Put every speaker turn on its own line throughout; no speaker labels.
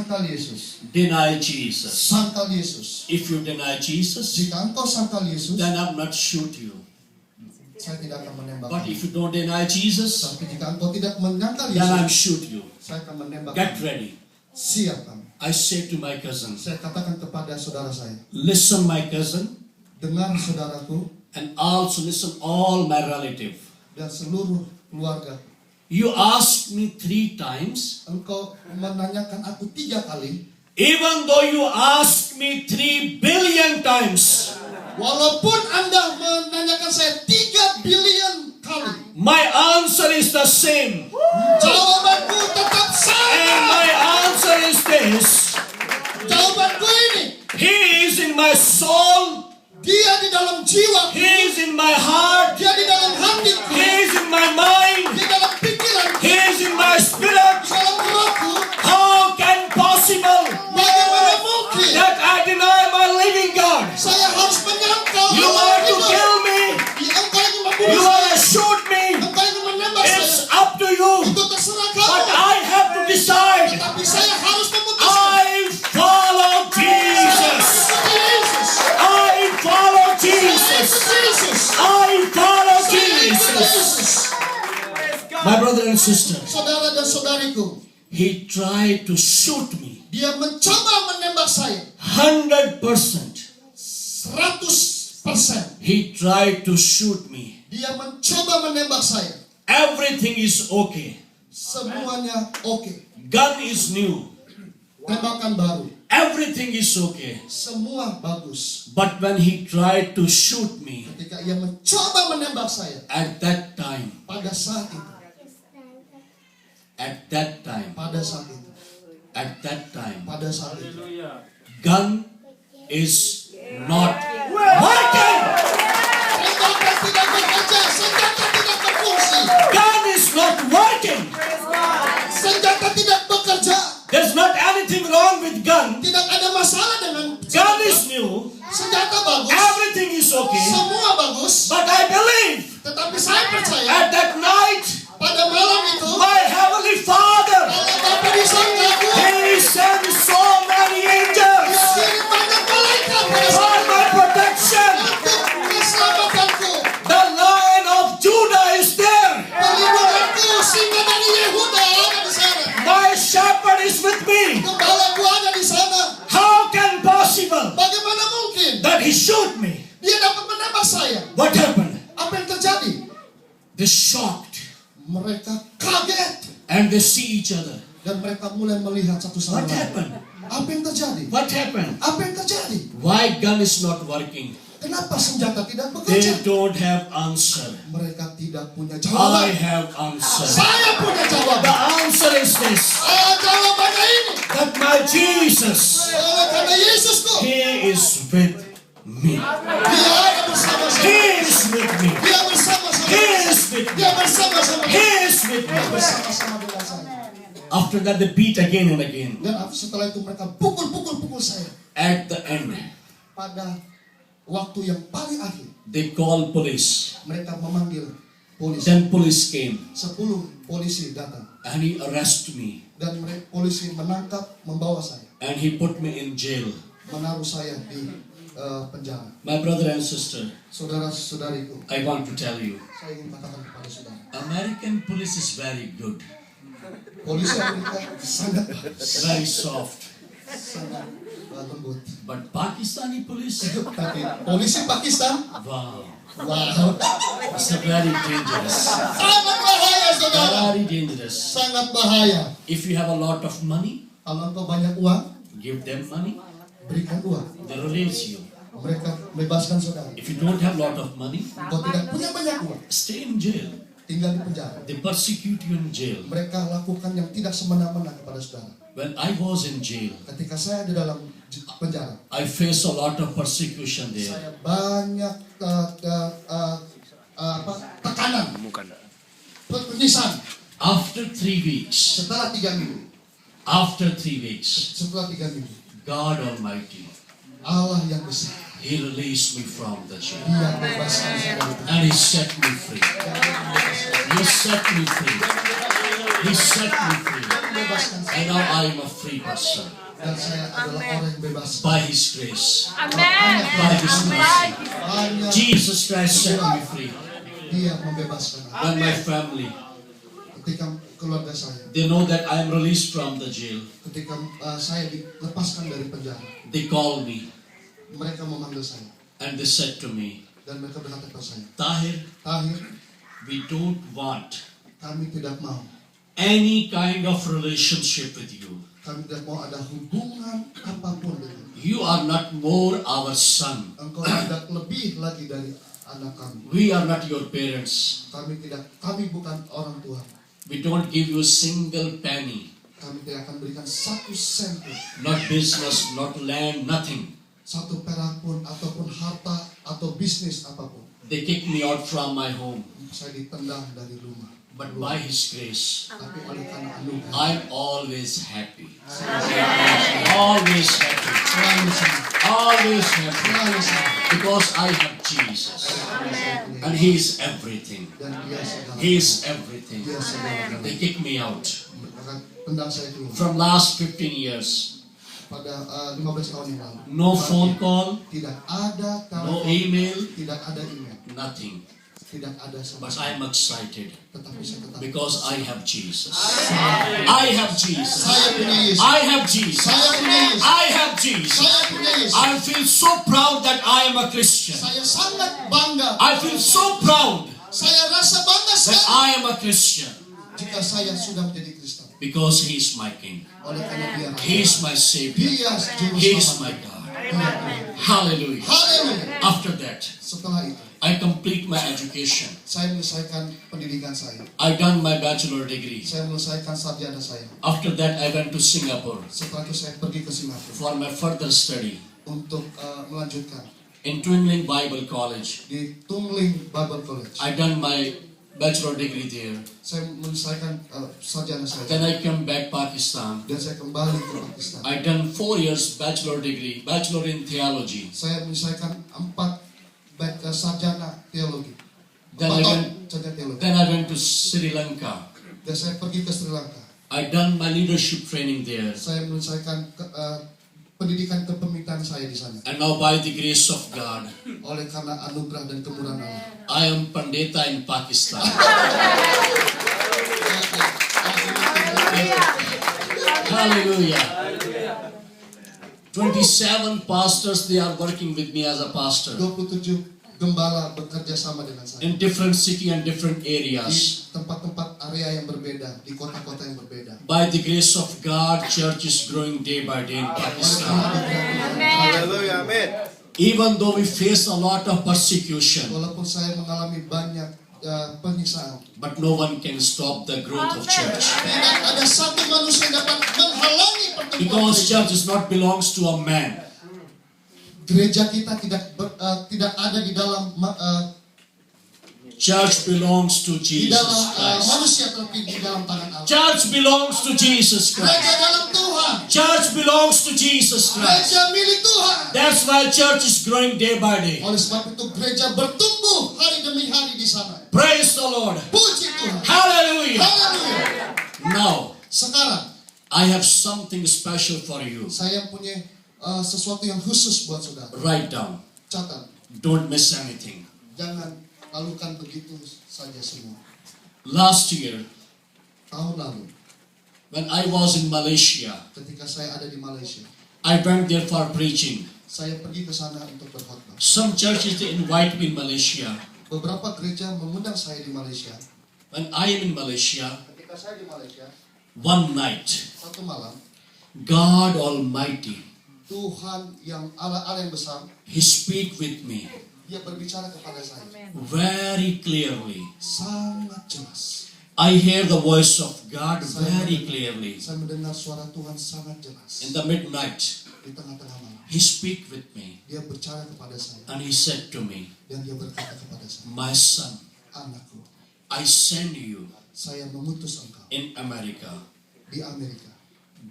sangkal Yesus.
Deny Jesus.
Sangkal Yesus.
If you deny Jesus,
Jika engkau sangkal Yesus,
then I'm not shoot you.
saya tidak akan menembak.
But if you don't deny Jesus,
Tapi jika engkau tidak menyangkal
then I'm
Yesus,
shoot you.
saya akan menembak.
Get ready.
Siap kamu.
I say to my cousin,
Saya katakan kepada saudara saya,
listen my cousin,
dengar saudaraku
and also listen all my relative.
dan seluruh keluarga.
You asked me 3 times,
Engkau menanyakan aku 3 kali,
even though you asked me 3 billion times,
walaupun Anda menanyakan saya 3 billion kali,
my answer is the same.
jawabanku tetap
And
sama.
my answer is this.
Jawabanku ini,
He is in my soul.
dia di dalam jiwaku,
He is in my heart.
dia di dalam hatiku,
He is in my mind.
di dalam pikiranku,
He is in my spirit.
di dalam rohku.
How can possible
Bagaimana mungkin
that I deny my living God?
saya harus menyangkal
You
Allah
want to
hidup?
kill me?
Engkau ingin
You
membunuh
want
saya,
to shoot me?
engkau ingin menembak
It's
saya.
up to you.
Itu terserah
But
kamu.
I have to decide.
Tapi saya harus memutuskan.
I follow Jesus.
Ikuti Yesus.
I follow
Saya
Jesus.
ikuti Yesus.
I follow
Saya ikuti
Jesus.
Yesus.
My brother and sister,
Saudara dan saudariku,
he tried to shoot me.
dia mencoba menembak saya
100%.
100%.
He tried to shoot me.
Dia mencoba menembak saya.
Everything is okay.
Semuanya oke.
Gun is new.
Tembakan baru.
Everything is okay.
Semua bagus.
But when he tried to shoot me,
Ketika ia mencoba menembak saya,
at that time,
pada saat itu,
at that time,
pada saat itu,
at that time,
pada saat itu,
gun is not working.
tembakan tidak bekerja, senjata tidak berfungsi,
Gun is not working.
senjata tidak bekerja.
There's not anything wrong with gun.
Tidak ada masalah dengan
Gun is new.
senjata bagus,
Everything is okay.
semua bagus.
But I believe
Tetapi saya percaya
at that night,
pada malam itu
my heavenly Father,
Allah Bapa di surgaku
He sent so many angels
kirim banyak malaikat pada
for
saya
my protection.
untuk keselamatanku,
The Lion of Judah is there.
perlindunganku. Singa dari Yehuda ada di sana,
My shepherd is with me.
gembalaku ada di sana.
How can possible
Bagaimana mungkin
that he shoot me?
dia dapat menembak saya?
What happened?
Apa yang terjadi?
They shocked
Mereka kaget
and they see each other.
dan mereka mulai melihat satu sama
What
lain.
happened?
Apa yang terjadi?
What happened?
Apa yang terjadi?
Why gun is not working?
Kenapa senjata tidak
They
bekerja?
don't have answer.
Mereka tidak punya
I
jawaban.
have answer.
Saya punya
The
jawaban.
answer is this:
Jawabannya ini.
that my Jesus,
Karena Yesusku,
He is with me.
Dia ada bersama-sama.
He is with me.
Dia bersama-sama.
He is with me.
Dia bersama-sama.
He is with me.
Dia bersama-sama dengan saya.
After that, they beat again and again.
Dan setelah itu mereka pukul saya.
At the end,
Pada waktu yang paling akhir,
they called police.
mereka memanggil polisi.
Then police came
10 polisi datang.
and he arrested me
Dan polisi menangkap, membawa saya.
and he put me in jail.
Menaruh saya di penjara.
My brother and sister,
Saudara-saudariku,
I want to tell you,
saya ingin katakan kepada saudara.
American police is very good,
Polisi Amerika sangat bagus.
very soft.
Sangat lembut.
But Pakistani police,
Tapi polisi Pakistan,
wow,
wow,
it's a very dangerous.
sangat bahaya saudara.
Very dangerous.
Sangat bahaya.
If you have a lot of money,
Kalau engkau banyak uang,
give them money,
berikan uang.
they release you.
Mereka bebaskan saudara.
If you don't have a lot of money,
Engkau tidak punya banyak uang,
stay in jail.
tinggal di penjara.
They persecute you in jail.
Mereka lakukan yang tidak semena-mena kepada saudara.
When I was in jail,
Ketika saya di dalam penjara,
I faced a lot of persecution there.
saya banyak tekanan, penyiksaan.
After 3 weeks,
Setelah 3 minggu, setelah 3 minggu,
God Almighty,
Allah yang besar,
He released me from the jail.
Dia bebaskan saya dari
And He set me free. He set me free. He set me free.
bebaskan saya.
And now I am a free person.
Dan saya adalah orang yang bebas.
by His grace.
Amen.
By His mercy.
Hanya
Jesus Christ set me free.
Dia membebaskan aku.
And my family,
Ketika keluarga saya,
they know that I am released from the jail.
ketika saya dilepaskan dari penjara,
They call me
mereka memanggil saya
and they said to me,
dan mereka berkata kepada saya,
Tahir,
Tahir,
we don't want
kami tidak mau.
any kind of relationship with you.
Kami tidak mau ada hubungan apapun dengan engkau.
You are not more our son.
Engkau tidak lebih lagi dari anak kami.
We are not your parents.
Kami bukan orang tua.
We don't give you a single penny.
Kami tidak akan berikan satu sen pun,
Not business, not land, nothing.
satu perak pun, ataupun harta, atau bisnis apapun.
They kicked me out from my home.
Saya ditendang dari rumah.
But by His grace,
Tapi oleh karena anugerah,
I'm always happy. Always happy.
selalu senang,
Always happy.
selalu senang.
Because I have Jesus. And He is everything.
Dan dia segala.
He is everything.
Dia segala.
They kicked me out.
Akan tendang saya keluar.
From last 15 years,
Pada 15 tahun yang lalu.
no phone call,
Tidak ada
no
telepon,
email,
tidak ada email,
nothing.
tidak ada sama
But
sekali.
I'm excited
Tetapi saya tetap.
because I have Jesus. I have Jesus.
Saya punya Yesus.
I have Jesus.
Saya punya Yesus.
I have Jesus.
Saya punya Yesus.
I feel so proud that I am a Christian.
Saya sangat bangga.
I feel so proud
Saya rasa bangga
that
sekali
I am a Christian
jika saya sudah menjadi Kristen.
because He is my King.
Oleh karena dia
He is my Savior.
Dia juru
He is
selamat.
my God. Hallelujah.
Haleluya.
After that,
Setelah itu,
I complete my education.
saya menyelesaikan pendidikan saya.
I done my bachelor degree.
Saya menyelesaikan sarjana saya.
After that, I went to Singapore
Setelah itu saya pergi ke Singapura
for my further study
untuk melanjutkan
in Twin Bible College.
di Tungling Bible College.
I done my bachelor degree there.
Saya menyelesaikan sarjana saya.
Then I came back Pakistan.
Dan saya kembali ke Pakistan.
I done 4 years bachelor degree, bachelor in theology.
Saya menyelesaikan 4 sarjana teologi.
Then
4
I
tahun
went,
sarjana teologi.
then I went to Sri Lanka.
Dan saya pergi ke Sri Lanka.
I done my leadership training there.
Saya menyelesaikan pendidikan kepemimpinan saya di sana.
And now by the grace of God,
Oleh karena anugerah dan kemurahan Allah.
I am Pandita in Pakistan. Hallelujah. 27 pastors, they are working with me as a pastor
27 gembala bekerja sama dengan saya.
in different city and different
Di
areas.
tempat-tempat area yang berbeda, di kota-kota yang berbeda.
By the grace of God, church is growing day by day in
Oleh karena
Pakistan.
anugerah Tuhan,
Hallelujah, amen.
Even though we face a lot of persecution,
walaupun saya mengalami banyak penyiksaan,
but no one can stop the growth of church.
tidak ada satu manusia yang dapat menghalangi pertumbuhan
Because
gereja.
church is not belongs to a man.
Gereja kita tidak ada di dalam
Church belongs to
di
Jesus
dalam
Christ.
manusia, tapi di dalam tangan Allah.
Church belongs to Jesus
Gereja
Christ.
dalam Tuhan,
Church belongs to Jesus Christ.
gereja milik Tuhan.
That's why church is growing day by day.
Oleh sebab itu gereja bertumbuh hari demi hari di sana.
Praise the Lord.
Puji Tuhan.
Hallelujah.
Haleluya.
Now,
Sekarang
I have something special for you.
saya punya sesuatu yang khusus buat saudara.
Write down.
Catat,
Don't miss anything.
jangan lakukan begitu saja semua.
Last year,
Tahun lalu,
when I was in Malaysia,
ketika saya ada di Malaysia,
I went there for preaching.
saya pergi ke sana untuk berkhotbah.
Some churches, they invite me in Malaysia.
Beberapa gereja mengundang saya di Malaysia.
When I am in Malaysia,
Ketika saya di Malaysia,
one night,
satu malam,
God Almighty,
Tuhan yang Allah yang besar,
He speak with me
Dia berbicara kepada saya
very clearly.
sangat jelas.
I hear the voice of God very clearly.
Saya mendengar suara Tuhan sangat jelas.
In the midnight,
Di tengah-tengah malam,
He speak with me
Dia bicara kepada saya
and He said to me,
dan Dia berkata kepada saya,
my son,
anakku,
I send you
saya mengutus engkau
in America.
di Amerika.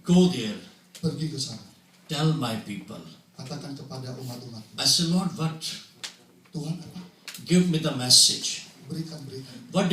Go there,
Pergi ke sana,
tell my people.
katakan kepada umat-umatku,
I said, Lord, what?
Tuhan apa?
Give me the message.
Berikan berita.
What